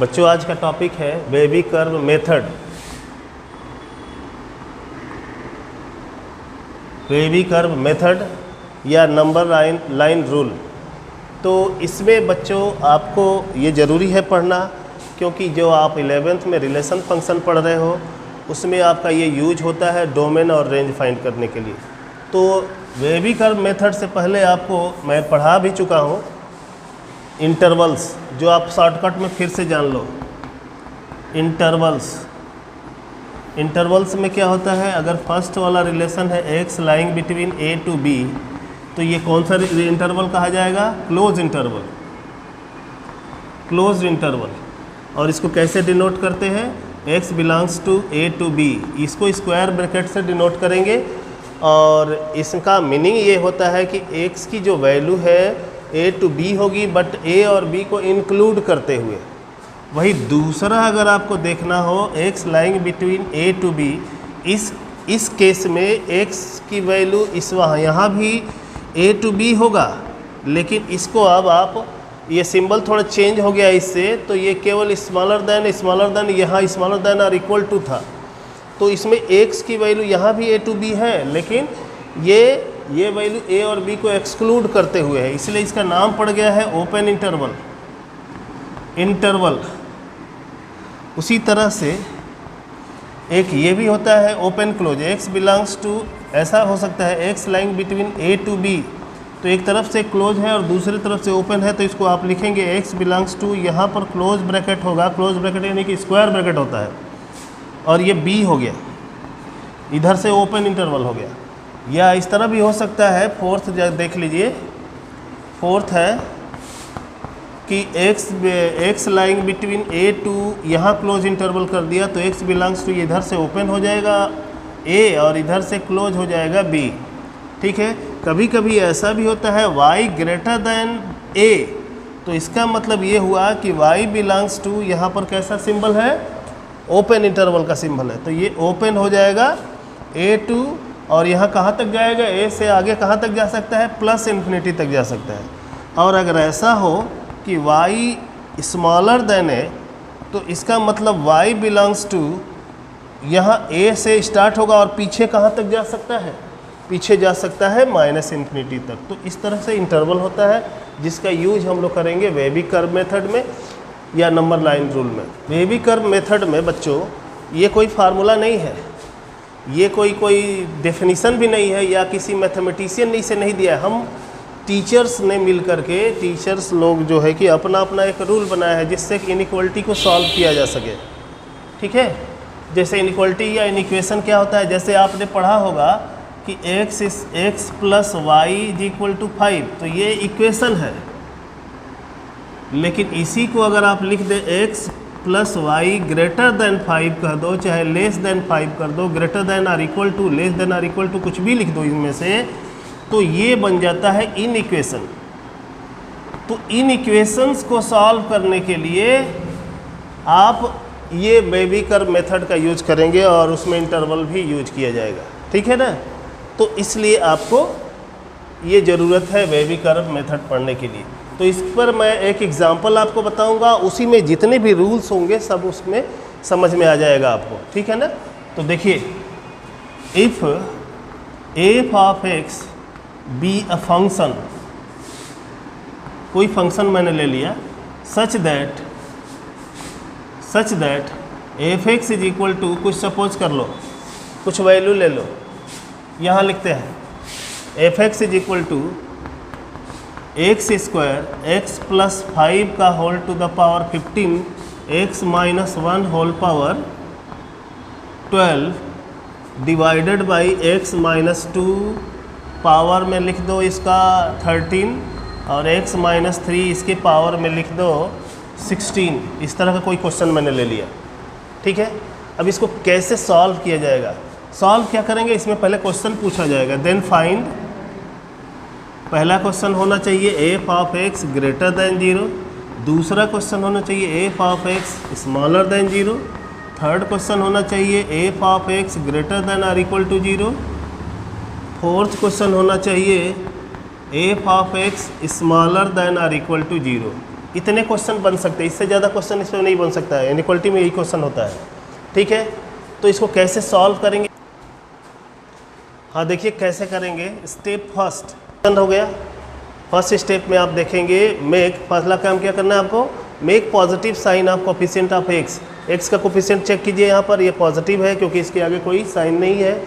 बच्चों आज का टॉपिक है Baby curve method. Baby curve method या नंबर लाइन रूल। तो इसमें बच्चों आपको ये ज़रूरी है पढ़ना, क्योंकि जो आप 11th में रिलेशन फंक्शन पढ़ रहे हो उसमें आपका ये यूज होता है डोमेन और रेंज फाइंड करने के लिए। तो वेबी कर्व मेथड से पहले आपको मैं पढ़ा भी चुका हूँ इंटरवल्स, जो आप शॉर्टकट में फिर से जान लो। इंटरवल्स में क्या होता है, अगर फर्स्ट वाला रिलेशन है x lying between a to b, तो ये कौन सा इंटरवल कहा जाएगा? Close interval. और इसको कैसे डिनोट करते हैं? x belongs to a to b, इसको स्क्वायर ब्रैकेट से डिनोट करेंगे। और इसका मीनिंग ये होता है कि x की जो वैल्यू है ए टू बी होगी, बट ए और बी को इंक्लूड करते हुए। वही दूसरा अगर आपको देखना हो x lying between a to b, इस केस में x की वैल्यू इस यहाँ भी ए टू बी होगा, लेकिन इसको अब आप ये सिंबल थोड़ा चेंज हो गया इससे, तो ये केवल स्मॉलर देन यहाँ स्मॉलर देन और इक्वल टू था। तो इसमें x की वैल्यू यहाँ भी ए टू बी है, लेकिन ये वैल्यू ए और बी को एक्सक्लूड करते हुए है, इसलिए इसका नाम पड़ गया है ओपन इंटरवल। उसी तरह से एक ये भी होता है open close. x belongs to, ऐसा हो सकता है x lying between a to b, तो एक तरफ से क्लोज है और दूसरी तरफ से ओपन है, तो इसको आप लिखेंगे x बिलोंग्स टू, यहाँ पर क्लोज ब्रैकेट होगा, क्लोज ब्रैकेट यानी कि स्क्वायर ब्रैकेट होता है, और ये b हो गया, इधर से ओपन इंटरवल हो गया। या इस तरह भी हो सकता है, फोर्थ देख लीजिए, फोर्थ है कि x lying between a to, यहाँ क्लोज इंटरवल कर दिया, तो x बिलोंग्स टू इधर से ओपन हो जाएगा a और इधर से क्लोज हो जाएगा b। ठीक है। कभी कभी ऐसा भी होता है y ग्रेटर देन a, तो इसका मतलब ये हुआ कि y बिलोंग्स टू, यहाँ पर कैसा सिंबल है? ओपन इंटरवल का सिंबल है, तो ये ओपन हो जाएगा ए टू, और यहाँ कहाँ तक जाएगा? ए से आगे कहाँ तक जा सकता है? प्लस इन्फिनिटी तक जा सकता है। और अगर ऐसा हो कि y स्मॉलर देन ए, तो इसका मतलब y बिलोंग्स टू, यहाँ a से स्टार्ट होगा और पीछे कहाँ तक जा सकता है? पीछे जा सकता है माइनस इन्फिनिटी तक। तो इस तरह से इंटरवल होता है, जिसका यूज हम लोग करेंगे वेबी कर्व मेथड में या नंबर लाइन रूल में। वेबी कर्व मेथड में बच्चों ये कोई फार्मूला नहीं है, ये कोई डेफिनीशन भी नहीं है, या किसी मैथमेटिशियन ने इसे नहीं दिया है। हम टीचर्स ने मिल करके, टीचर्स लोग जो है कि अपना अपना एक रूल बनाया है, जिससे कि इनइक्वालिटी को सॉल्व किया जा सके। ठीक है। जैसे इनइक्वालिटी या इनइक्वेशन क्या होता है, जैसे आपने पढ़ा होगा कि x plus y is equal to 5, तो ये इक्वेशन है। लेकिन इसी को अगर आप लिख दें x plus y greater than 5 कह दो, चाहे लेस देन 5 कर दो, ग्रेटर देन और इक्वल टू, लेस देन और इक्वल टू, कुछ भी लिख दो इनमें से, तो ये बन जाता है इन इक्वेशन। तो इन इक्वेशंस को सॉल्व करने के लिए आप ये वेबी कर्व मेथड का यूज करेंगे, और उसमें इंटरवल भी यूज किया जाएगा। ठीक है ना। तो इसलिए आपको ये ज़रूरत है वेबी कर्व मेथड पढ़ने के लिए। तो इस पर मैं एक एग्जांपल आपको बताऊंगा, उसी में जितने भी रूल्स होंगे सब उसमें समझ में आ जाएगा आपको। ठीक है ना। तो देखिए, if f of x be a function, कोई फंक्शन मैंने ले लिया, such that f x is equal to, कुछ सपोज कर लो, कुछ वैल्यू ले लो, यहाँ लिखते हैं f x is equal to x square x plus 5 का whole to the power 15 x minus 1 whole power 12 divided by x minus 2, power में लिख दो इसका 13, और x माइनस 3 इसके पावर में लिख दो 16। इस तरह का कोई क्वेश्चन मैंने ले लिया। ठीक है। अब इसको कैसे सॉल्व किया जाएगा? सॉल्व क्या करेंगे, इसमें पहले क्वेश्चन पूछा जाएगा, देन फाइंड। पहला क्वेश्चन होना चाहिए F of x greater than 0, दूसरा क्वेश्चन होना चाहिए F of x smaller then 0, third question होना चाहिए F of x greater than और इक्वल टू 0, फोर्थ क्वेश्चन होना चाहिए F of x smaller then और इक्वल टू 0। इतने क्वेश्चन बन सकते हैं, इससे ज़्यादा क्वेश्चन इस पर नहीं बन सकता है। इनइक्वालिटी में यही क्वेश्चन होता है, ठीक है। तो इसको कैसे सॉल्व करेंगे, हाँ देखिए कैसे करेंगे। स्टेप फर्स्ट हो गया। फर्स्ट स्टेप में आप देखेंगे मेक, पहला काम क्या करना है आपको, make positive sign of coefficient of x. एक्स का कोफिशिएंट चेक कीजिए, यहाँ पर ये पॉजिटिव है क्योंकि इसके आगे कोई साइन नहीं है,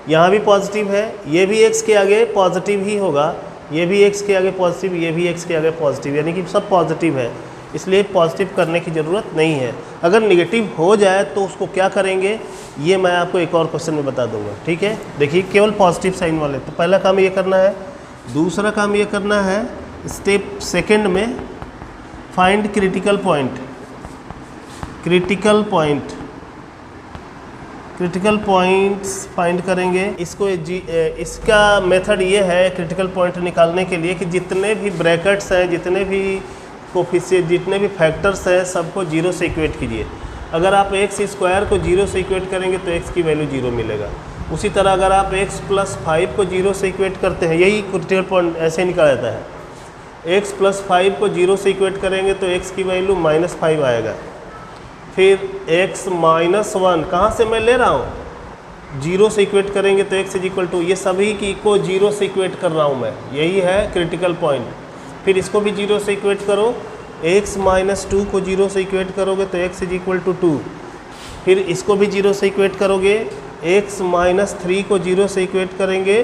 यहाँ भी पॉजिटिव है, ये भी एक्स के आगे पॉजिटिव ही होगा, ये भी एक्स के आगे पॉजिटिव, ये भी एक्स के आगे पॉजिटिव, यानी कि सब पॉजिटिव है, इसलिए पॉजिटिव करने की ज़रूरत नहीं है। अगर निगेटिव हो जाए तो उसको क्या करेंगे, ये मैं आपको एक और क्वेश्चन में बता दूंगा, ठीक है। देखिए केवल पॉजिटिव साइन वाले, तो पहला काम ये करना है। दूसरा काम ये करना है स्टेप सेकंड में, find critical point. Critical points find करेंगे। इसको इसका मेथड ये है क्रिटिकल पॉइंट निकालने के लिए कि जितने भी ब्रैकेट्स हैं, जितने भी कोफिशिएंट, जितने भी फैक्टर्स हैं, सबको जीरो से इक्वेट कीजिए। अगर आप एक्स स्क्वायर को जीरो से इक्वेट करेंगे तो एक्स की वैल्यू जीरो मिलेगा। उसी तरह अगर आप x + 5 को जीरो से इक्वेट करते हैं, यही क्रिटिकल पॉइंट ऐसे निकाला जाता है। x + 5 को जीरो से इक्वेट करेंगे तो x की वैल्यू -5 आएगा। फिर x - 1 कहाँ से मैं ले रहा हूँ, जीरो से इक्वेट करेंगे तो x = ये सभी की को जीरो से इक्वेट कर रहा हूँ मैं, यही है क्रिटिकल पॉइंट। फिर इसको भी जीरो से इक्वेट करो, x - 2 को जीरो से इक्वेट करोगे तो x = 2। फिर इसको भी जीरो से इक्वेट करोगे, x - 3 को जीरो से इक्वेट करेंगे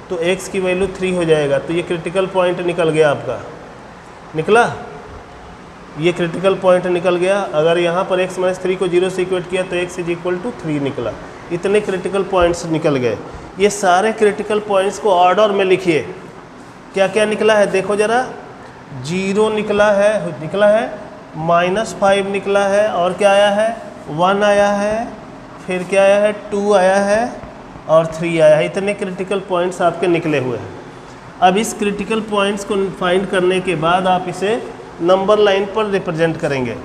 तो x की वैल्यू 3 हो जाएगा। तो ये क्रिटिकल पॉइंट निकल गया आपका, निकला, ये क्रिटिकल पॉइंट निकल गया। अगर यहाँ पर x - 3 को जीरो से इक्वेट किया तो x = 3 निकला। इतने क्रिटिकल पॉइंट्स निकल गए। ये सारे क्रिटिकल पॉइंट्स को ऑर्डर में लिखिए। क्या क्या निकला है देखो ज़रा, 0 निकला है, -5 निकला है, और क्या आया है, 1 आया है, फिर क्या आया है, 2 आया है, और 3 आया है। इतने क्रिटिकल पॉइंट्स आपके निकले हुए हैं। अब इस क्रिटिकल पॉइंट्स को फाइंड करने के बाद आप इसे नंबर लाइन पर रिप्रेजेंट करेंगे।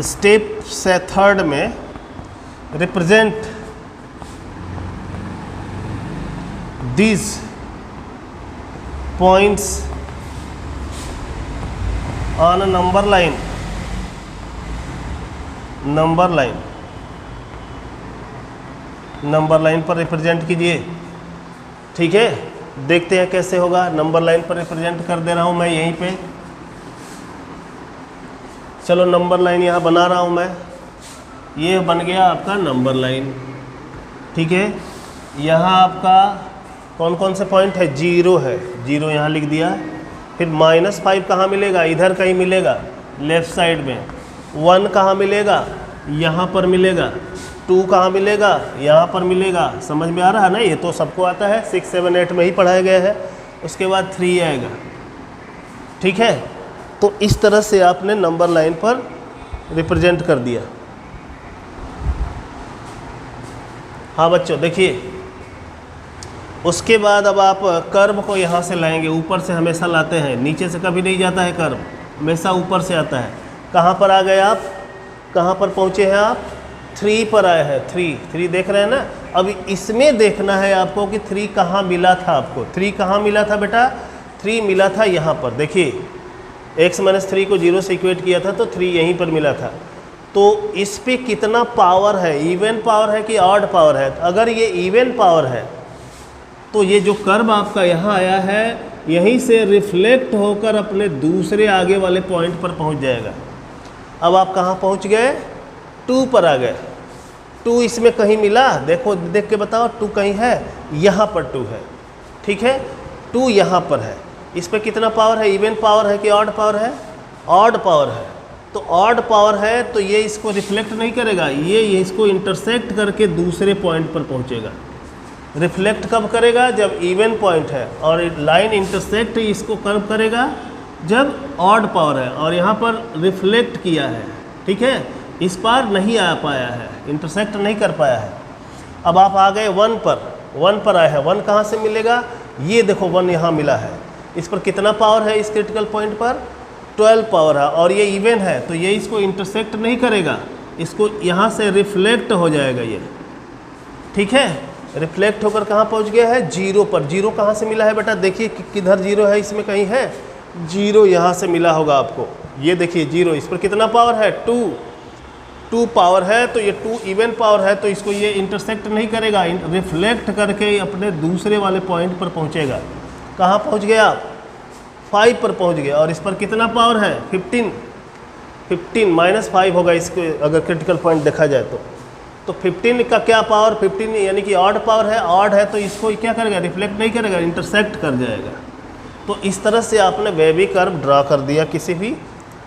स्टेप से थर्ड में represent these points on a number line पर रिप्रेजेंट कीजिए, ठीक है। देखते हैं कैसे होगा। नंबर लाइन पर रिप्रेजेंट कर दे रहा हूँ मैं यहीं पे। चलो नंबर लाइन यहाँ बना रहा हूँ मैं, ये बन गया आपका नंबर लाइन, ठीक है। यहाँ आपका कौन कौन से पॉइंट है, 0 है, 0 यहाँ लिख दिया। फिर -5 कहाँ मिलेगा, इधर कहीं मिलेगा लेफ़्ट साइड में। 1 कहाँ मिलेगा, यहाँ पर मिलेगा। 2 कहाँ मिलेगा, यहाँ पर मिलेगा। समझ में आ रहा है ना, ये तो सबको आता है, 6, 7, 8 में ही पढ़ाया गया है। उसके बाद 3 आएगा, ठीक है। तो इस तरह से आपने नंबर लाइन पर रिप्रेजेंट कर दिया। हाँ बच्चों देखिए, उसके बाद अब आप कर्व को यहाँ से लाएंगे। ऊपर से हमेशा लाते हैं, नीचे से कभी नहीं जाता है कर्व, हमेशा ऊपर से आता है। कहाँ पर आ गए आप, कहाँ पर पहुँचे हैं आप, 3 पर आए हैं। 3 देख रहे हैं ना। अब इसमें देखना है आपको कि 3 कहाँ मिला था आपको। 3 कहाँ मिला था बेटा, 3 मिला था यहाँ पर। देखिए x - 3 को 0 से इक्वेट किया था तो 3 यहीं पर मिला था। तो इस पे कितना पावर है, इवन पावर है कि ऑड पावर है। अगर ये इवन पावर है तो ये जो कर्व आपका यहाँ आया है, यहीं से रिफ्लेक्ट होकर अपने दूसरे आगे वाले पॉइंट पर पहुँच जाएगा। अब आप कहाँ पहुँच गए, 2 पर आ गए। 2 इसमें कहीं मिला, देखो देख के बताओ, 2 कहीं है, यहाँ पर 2 है, ठीक है। 2 यहाँ पर है। इस पर कितना पावर है, इवन पावर है कि ऑड पावर है, ऑड पावर है। तो ऑड पावर है तो ये इसको रिफ्लेक्ट नहीं करेगा, ये इसको इंटरसेक्ट करके दूसरे पॉइंट पर पहुँचेगा। रिफ्लेक्ट कब करेगा, जब इवन पॉइंट है, और लाइन इंटरसेक्ट इसको कब करेगा, जब ऑड पावर है। और यहाँ पर रिफ्लेक्ट किया है, ठीक है, इस पार नहीं आ पाया है, इंटरसेक्ट नहीं कर पाया है। अब आप आ गए 1 पर, 1 पर आए हैं। 1 कहाँ से मिलेगा, ये देखो 1 यहाँ मिला है। इस पर कितना पावर है, इस क्रिटिकल पॉइंट पर 12 पावर है, और ये इवन है तो ये इसको इंटरसेक्ट नहीं करेगा, इसको यहाँ से रिफ्लेक्ट हो जाएगा ये, ठीक है। रिफ्लेक्ट होकर कहाँ पहुँच गया है, 0 पर। 0 कहाँ से मिला है बेटा, देखिए किधर 0 है, इसमें कहीं है, जीरो यहाँ से मिला होगा आपको, ये देखिए जीरो, इस पर कितना पावर है 2 पावर है, तो ये 2 इवन पावर है, तो इसको ये इंटरसेक्ट नहीं करेगा, रिफ्लेक्ट करके अपने दूसरे वाले पॉइंट पर पहुँचेगा। कहाँ पहुँच गया आप 5 पर पहुँच गया, और इस पर कितना पावर है 15 माइनस 5 होगा इसके अगर क्रिटिकल पॉइंट देखा जाए तो 15 का क्या पावर 15 यानी कि ऑड पावर है, ऑड है तो इसको क्या करेगा रिफ्लेक्ट नहीं करेगा, इंटरसेक्ट कर जाएगा। तो इस तरह से आपने वेवी कर्व ड्रा कर दिया किसी भी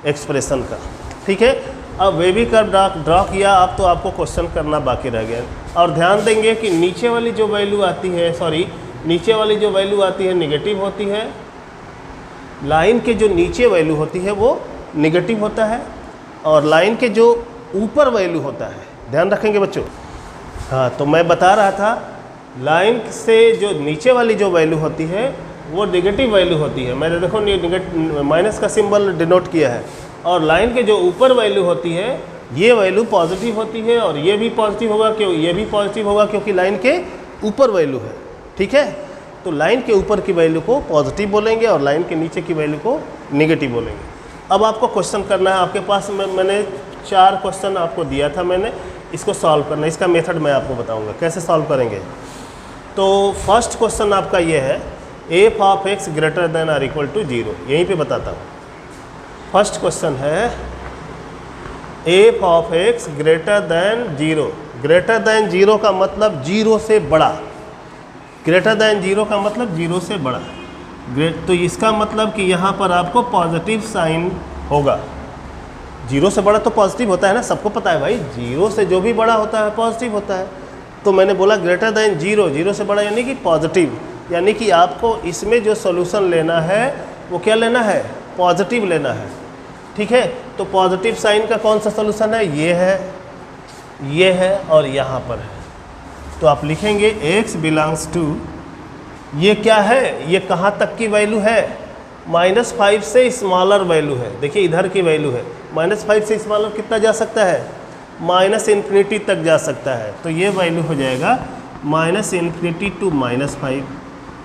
एक्सप्रेशन का। ठीक है, अब वेवी कर्व ड्रा किया आप, तो आपको क्वेश्चन करना बाकी रह गया। और ध्यान देंगे कि नीचे वाली जो वैल्यू आती है, नीचे वाली जो वैल्यू आती है निगेटिव होती है, लाइन के जो नीचे वैल्यू होती है वो निगेटिव होता है, और लाइन के जो ऊपर वैल्यू होता है, ध्यान रखेंगे बच्चों। हाँ, तो मैं बता रहा था लाइन से जो नीचे वाली जो वैल्यू होती है वो नेगेटिव वैल्यू होती है, मैंने देखो माइनस का सिंबल डिनोट किया है, और लाइन के जो ऊपर वैल्यू होती है ये वैल्यू पॉजिटिव होती है, और ये भी पॉजिटिव होगा क्यों, ये भी पॉजिटिव होगा क्योंकि लाइन के ऊपर वैल्यू है। ठीक है, तो लाइन के ऊपर की वैल्यू को पॉजिटिव बोलेंगे और लाइन के नीचे की वैल्यू को नेगेटिव बोलेंगे। अब आपको क्वेश्चन करना है, आपके पास मैंने 4 क्वेश्चन आपको दिया था, मैंने इसको सॉल्व करना है। इसका मेथड मैं आपको बताऊंगा कैसे सॉल्व करेंगे। तो फर्स्ट क्वेश्चन आपका ये है f of x greater than or equal to 0, यहीं पे बताता हूँ। फर्स्ट क्वेश्चन है f of x greater than 0। Greater than 0 का मतलब 0 से बड़ा, ग्रेटर देन 0 का मतलब 0 से बड़ा। तो इसका मतलब कि यहाँ पर आपको पॉजिटिव साइन होगा। 0 से बड़ा तो पॉजिटिव होता है ना, सबको पता है भाई, 0 से जो भी बड़ा होता है पॉजिटिव होता है। तो मैंने बोला ग्रेटर देन 0, 0 से बड़ा यानी कि पॉजिटिव, यानी कि आपको इसमें जो सॉल्यूशन लेना है वो क्या लेना है, पॉजिटिव लेना है। ठीक है, तो पॉजिटिव साइन का कौन सा सॉल्यूशन है, ये है और यहाँ पर है। तो आप लिखेंगे x बिलोंग्स टू, ये क्या है, ये कहाँ तक की वैल्यू है, -5 से स्मॉलर वैल्यू है। देखिए इधर की वैल्यू है, -5 से स्मॉलर कितना जा सकता है, -∞ तक जा सकता है। तो ये वैल्यू हो जाएगा -∞ टू -5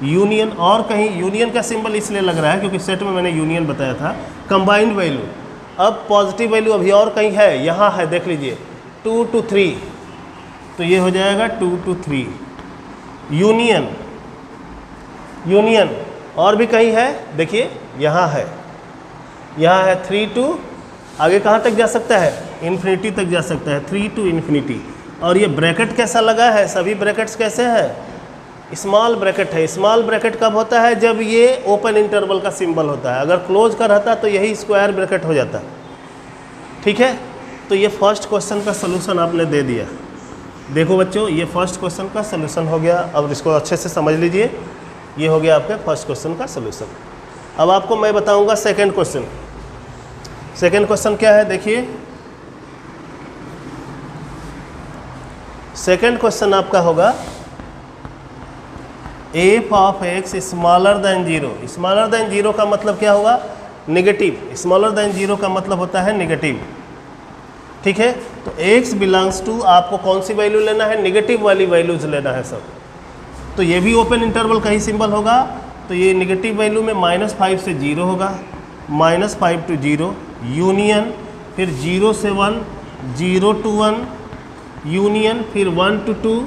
यूनियन। और कहीं यूनियन का सिंबल इसलिए लग रहा है क्योंकि सेट में मैंने यूनियन बताया था, कंबाइंड वैल्यू। अब पॉजिटिव वैल्यू अभी और कहीं है, यहाँ है, देख लीजिए 2 to 3, तो ये हो जाएगा 2 to 3 यूनियन। और भी कहीं है, देखिए यहाँ है 3 to, आगे कहाँ तक जा सकता है, इन्फिनिटी तक जा सकता है, 3 to इन्फिनिटी। और ये ब्रैकेट कैसा लगा है, सभी ब्रैकेट्स कैसे हैं, स्मॉल ब्रैकेट है। स्मॉल ब्रैकेट कब होता है, जब ये ओपन इंटरवल का सिंबल होता है। अगर क्लोज का रहता तो यही स्क्वायर ब्रैकेट हो जाता। ठीक है, तो ये फर्स्ट क्वेश्चन का सलूशन आपने दे दिया। देखो बच्चों, ये फर्स्ट क्वेश्चन का सलूशन हो गया। अब इसको अच्छे से समझ लीजिए, ये हो गया आपके फर्स्ट क्वेश्चन का सलूशन। अब आपको मैं बताऊंगा सेकंड क्वेश्चन। सेकंड क्वेश्चन क्या है, देखिए सेकंड क्वेश्चन आपका होगा F of x smaller then 0। Smaller then 0 का मतलब क्या होगा, नेगेटिव। स्मॉलर देन 0 का मतलब होता है नेगेटिव। ठीक है, तो x बिलोंग्स टू, आपको कौन सी वैल्यू लेना है, नेगेटिव वाली वैल्यूज लेना है सब। तो ये भी ओपन इंटरवल का ही सिंबल होगा, तो ये नेगेटिव वैल्यू में -5 से 0 होगा, -5 to 0 यूनियन, फिर 0 से 1, 0 to 1 यूनियन, फिर 1 to 2।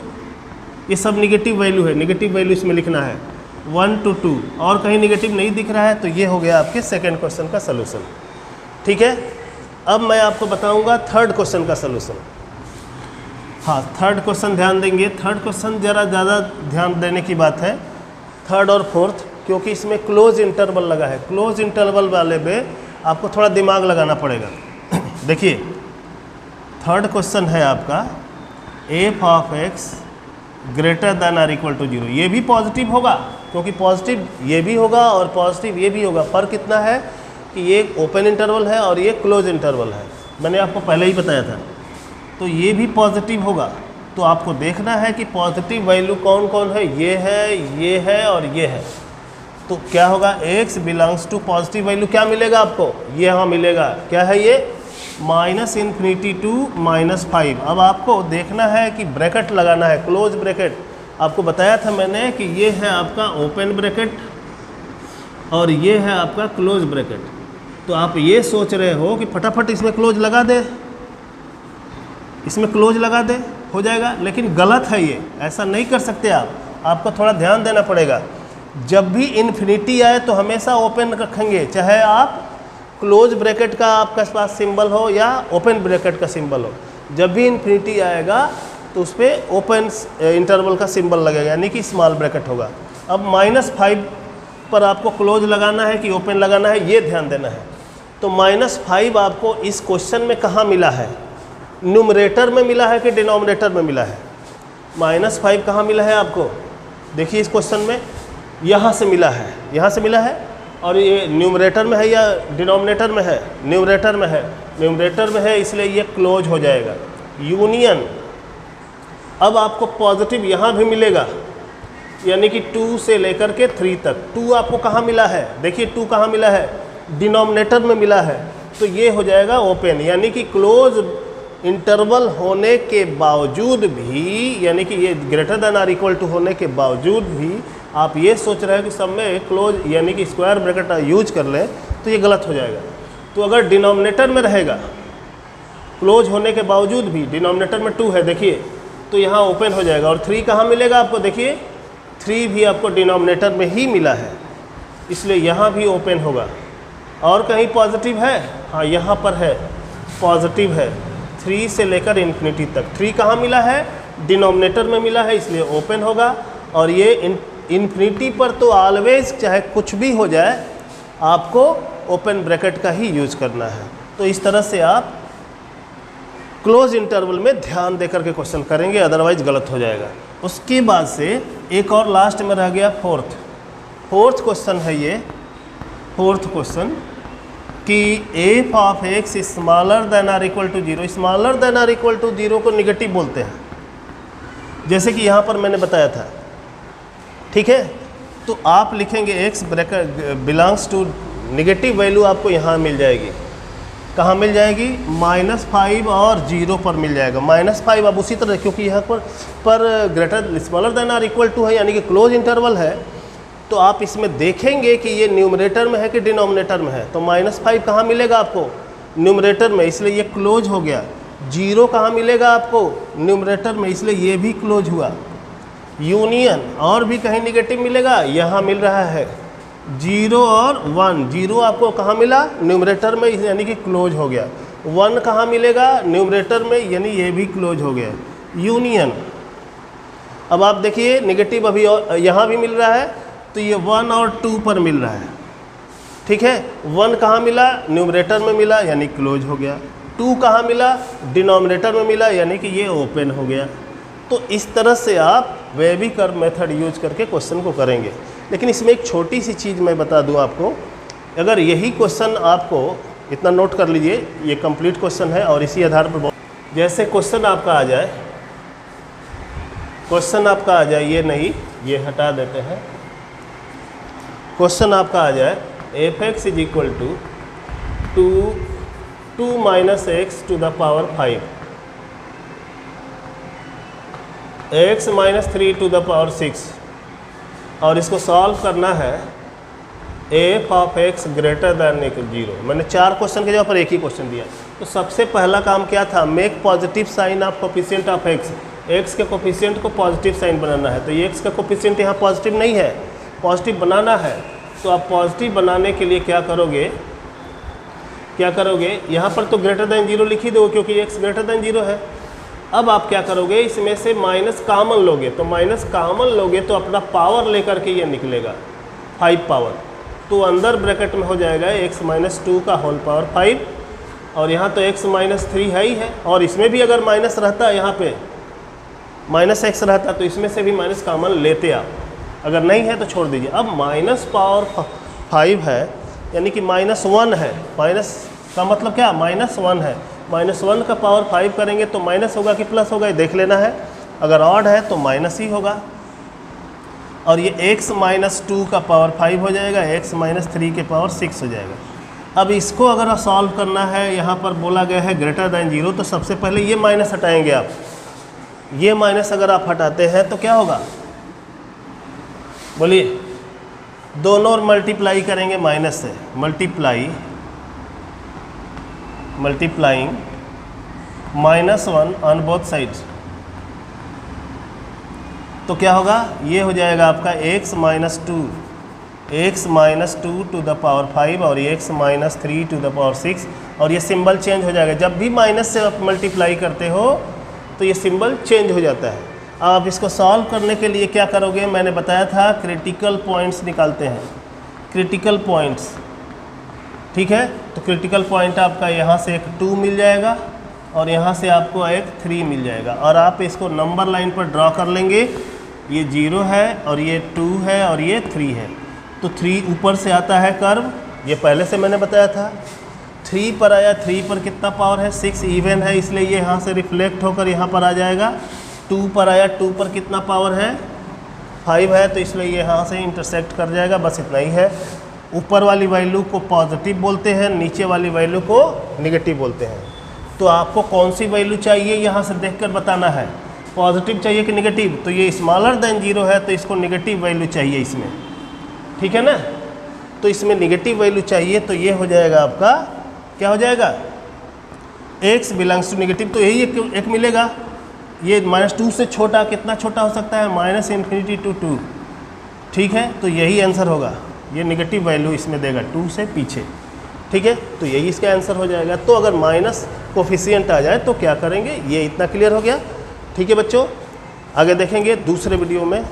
ये सब नेगेटिव वैल्यू है, नेगेटिव वैल्यू इसमें लिखना है 1 to 2, और कहीं नेगेटिव नहीं दिख रहा है। तो ये हो गया आपके सेकंड क्वेश्चन का सलूशन। ठीक है, अब मैं आपको बताऊंगा थर्ड क्वेश्चन का सलूशन। हाँ, थर्ड क्वेश्चन ध्यान देंगे। थर्ड क्वेश्चन ज़रा ज़्यादा ध्यान देने की बात है, थर्ड और फोर्थ, क्योंकि इसमें क्लोज इंटरवल लगा है। क्लोज इंटरवल वाले में आपको थोड़ा दिमाग लगाना पड़ेगा। देखिए थर्ड क्वेश्चन है आपका f of x greater than or equal to 0। ये भी पॉजिटिव होगा, क्योंकि पॉजिटिव ये भी होगा और पॉजिटिव ये भी होगा। फ़र्क इतना है कि ये ओपन इंटरवल है और ये क्लोज इंटरवल है, मैंने आपको पहले ही बताया था। तो ये भी पॉजिटिव होगा, तो आपको देखना है कि पॉजिटिव वैल्यू कौन कौन है, ये है और ये है। तो क्या होगा, x belongs to positive value क्या मिलेगा आपको, ये यहाँ मिलेगा, क्या है ये, -∞ टू -5। अब आपको देखना है कि ब्रैकेट लगाना है, क्लोज ब्रैकेट। आपको बताया था मैंने कि ये है आपका ओपन ब्रैकेट और ये है आपका क्लोज ब्रैकेट। तो आप ये सोच रहे हो कि फटाफट इसमें क्लोज लगा दे, इसमें क्लोज लगा दे, हो जाएगा, लेकिन गलत है ये, ऐसा नहीं कर सकते आप। आपको थोड़ा ध्यान देना पड़ेगा। जब भी इन्फिनिटी आए तो हमेशा ओपन रखेंगे, चाहे आप क्लोज ब्रैकेट का आपके पास सिंबल हो या ओपन ब्रैकेट का सिंबल हो। जब भी इन्फिनिटी आएगा तो उस पर ओपन इंटरवल का सिंबल लगेगा, यानी कि स्मॉल ब्रैकेट होगा। अब -5 पर आपको क्लोज लगाना है कि ओपन लगाना है, ये ध्यान देना है। तो -5 आपको इस क्वेश्चन में कहाँ मिला है? न्यूमरेटर में मिला है कि डिनोमिनेटर में मिला है? -5 कहाँ मिला है आपको? देखिए इस क्वेश्चन में यहाँ से मिला है, यहाँ से मिला है। और ये न्यूमरेटर में है या डिनोमिनेटर में है? न्यूमरेटर में है। न्यूमरेटर में है इसलिए ये क्लोज हो जाएगा। यूनियन, अब आपको पॉजिटिव यहाँ भी मिलेगा, यानी कि 2 से लेकर के 3 तक। 2 आपको कहाँ मिला है? देखिए 2 कहाँ मिला है? डिनोमिनेटर में मिला है। तो ये हो जाएगा ओपन, यानी कि क्लोज इंटरवल होने के बावजूद भी, यानी कि ये greater than or equal to होने के बावजूद भी आप ये सोच रहे हो कि सब में क्लोज यानी कि स्क्वायर ब्रैकेट यूज कर लें, तो ये गलत हो जाएगा। तो अगर डिनोमिनेटर में रहेगा, क्लोज होने के बावजूद भी डिनोमिनेटर में 2 है, देखिए, तो यहाँ ओपन हो जाएगा। और 3 कहाँ मिलेगा आपको? देखिए 3 भी आपको डिनोमिनेटर में ही मिला है, इसलिए यहाँ भी ओपन होगा। और कहीं पॉजिटिव है? हाँ, यहाँ पर है, पॉजिटिव है 3 से लेकर इन्फिनिटी तक। 3 कहाँ मिला है? डिनोमिनेटर में मिला है, इसलिए ओपन होगा। और ये इन्फिनिटी पर तो ऑलवेज चाहे कुछ भी हो जाए आपको ओपन ब्रैकेट का ही यूज करना है। तो इस तरह से आप क्लोज इंटरवल में ध्यान देकर के क्वेश्चन करेंगे, अदरवाइज गलत हो जाएगा। उसके बाद से एक और लास्ट में रह गया फोर्थ क्वेश्चन है ये, फोर्थ क्वेश्चन कि f of x smaller than or equal to 0। Smaller than or equal to 0 को निगेटिव बोलते हैं, जैसे कि यहाँ पर मैंने बताया था, ठीक है। तो आप लिखेंगे x bracket belongs to negative value, आपको यहाँ मिल जाएगी। कहाँ मिल जाएगी? -5 और 0 पर मिल जाएगा। -5 अब उसी तरह, क्योंकि यहाँ पर greater smaller than or equal to है, यानी कि क्लोज इंटरवल है, तो आप इसमें देखेंगे कि ये न्यूमरेटर में है कि डिनोमिनेटर में है। तो -5 कहाँ मिलेगा आपको? न्यूमरेटर में, इसलिए ये क्लोज हो गया। 0 कहाँ मिलेगा आपको? न्यूमरेटर में, इसलिए ये भी क्लोज हुआ। यूनियन, और भी कहीं निगेटिव मिलेगा? यहाँ मिल रहा है 0 और 1। 0 आपको कहाँ मिला? न्यूमरेटर में, यानी कि क्लोज हो गया। 1 कहाँ मिलेगा? न्यूमरेटर में, यानी ये भी क्लोज हो गया। यूनियन, अब आप देखिए निगेटिव अभी और यहाँ भी मिल रहा है, तो ये 1 और 2 पर मिल रहा है, ठीक है। 1 कहाँ मिला? न्यूमरेटर में मिला, यानी क्लोज हो गया। 2 कहाँ मिला? डिनोमिनेटर में मिला, यानी कि ये ओपन हो गया। तो इस तरह से आप वेबी कर्व मेथड यूज करके क्वेश्चन को करेंगे। लेकिन इसमें एक छोटी सी चीज़ मैं बता दूं आपको, अगर यही क्वेश्चन आपको, इतना नोट कर लीजिए, ये कंप्लीट क्वेश्चन है और इसी आधार पर जैसे क्वेश्चन आपका आ जाए, ये नहीं, ये हटा देते हैं। क्वेश्चन आपका आ जाए f x is equal to 2 minus x to the power 5, x minus 3 to the power 6, और इसको सॉल्व करना है f of x greater than equal 0। मैंने 4 क्वेश्चन के जगह पर एक ही क्वेश्चन दिया। तो सबसे पहला काम क्या था? Make positive sign of coefficient of x के कोफिशिएंट को पॉजिटिव साइन बनाना है। तो ये एक्स का कोफिशिएंट यहाँ पॉजिटिव नहीं है, पॉजिटिव बनाना है। तो आप पॉजिटिव बनाने के लिए क्या करोगे? यहाँ पर तो ग्रेटर दैन 0 लिख ही दो, क्योंकि एक्स ग्रेटर दैन 0 है। अब आप क्या करोगे? इसमें से माइनस कॉमन लोगे, तो माइनस कॉमन लोगे तो अपना पावर लेकर के ये निकलेगा 5 पावर, तो अंदर ब्रैकेट में हो जाएगा x माइनस 2 का होल पावर 5, और यहाँ तो x माइनस 3 है ही है। और इसमें भी अगर माइनस रहता, यहाँ पे माइनस x रहता, तो इसमें से भी माइनस कॉमन लेते आप, अगर नहीं है तो छोड़ दीजिए। अब माइनस पावर 5 है, यानी कि -1 है। माइनस का मतलब क्या? -1 है। -1 का पावर 5 करेंगे तो माइनस होगा कि प्लस होगा, ये देख लेना है। अगर ऑड है तो माइनस ही होगा। और ये x माइनस 2 का पावर 5 हो जाएगा, x माइनस 3 के पावर 6 हो जाएगा। अब इसको अगर सॉल्व करना है, यहाँ पर बोला गया है ग्रेटर दैन 0, तो सबसे पहले ये माइनस हटाएंगे आप। ये माइनस अगर आप हटाते हैं तो क्या होगा? बोलिए, दोनों और मल्टीप्लाई करेंगे माइनस से, मल्टीप्लाइंग -1 ऑन बोथ साइड्स, तो क्या होगा, ये हो जाएगा आपका x minus two to the power 5 और x minus 3 to the power 6, और ये सिंबल चेंज हो जाएगा। जब भी माइनस से आप मल्टीप्लाई करते हो तो ये सिंबल चेंज हो जाता है। अब आप इसको सॉल्व करने के लिए क्या करोगे, मैंने बताया था क्रिटिकल पॉइंट्स निकालते हैं, क्रिटिकल पॉइंट्स, ठीक है। तो क्रिटिकल पॉइंट आपका यहाँ से एक 2 मिल जाएगा और यहाँ से आपको एक 3 मिल जाएगा, और आप इसको नंबर लाइन पर ड्रॉ कर लेंगे। ये 0 है और ये 2 है और ये 3 है, तो 3 ऊपर से आता है कर्व, ये पहले से मैंने बताया था। 3 पर आया, 3 पर कितना पावर है, 6 इवन है, इसलिए ये यहाँ से रिफ्लेक्ट होकर यहाँ पर आ जाएगा। 2 पर आया, 2 पर कितना पावर है, 5 है, तो इसलिए ये यहाँ से इंटरसेक्ट कर जाएगा। बस इतना ही है। ऊपर वाली वैल्यू को पॉजिटिव बोलते हैं, नीचे वाली वैल्यू को निगेटिव बोलते हैं। तो आपको कौन सी वैल्यू चाहिए यहाँ से देखकर बताना है, पॉजिटिव चाहिए कि निगेटिव। तो ये स्मॉलर देन 0 है, तो इसको निगेटिव वैल्यू चाहिए इसमें, ठीक है ना। तो इसमें निगेटिव वैल्यू चाहिए, तो ये हो जाएगा आपका, क्या हो जाएगा, x बिलोंग्स टू निगेटिव, तो यही एक मिलेगा। ये -2 से छोटा कितना छोटा हो सकता है, -∞ to 2, ठीक है। तो यही आंसर होगा, ये निगेटिव वैल्यू इसमें देगा 2 से पीछे, ठीक है। तो यही इसका आंसर हो जाएगा। तो अगर माइनस कोफिशिएंट आ जाए तो क्या करेंगे, ये इतना क्लियर हो गया, ठीक है बच्चों। आगे देखेंगे दूसरे वीडियो में।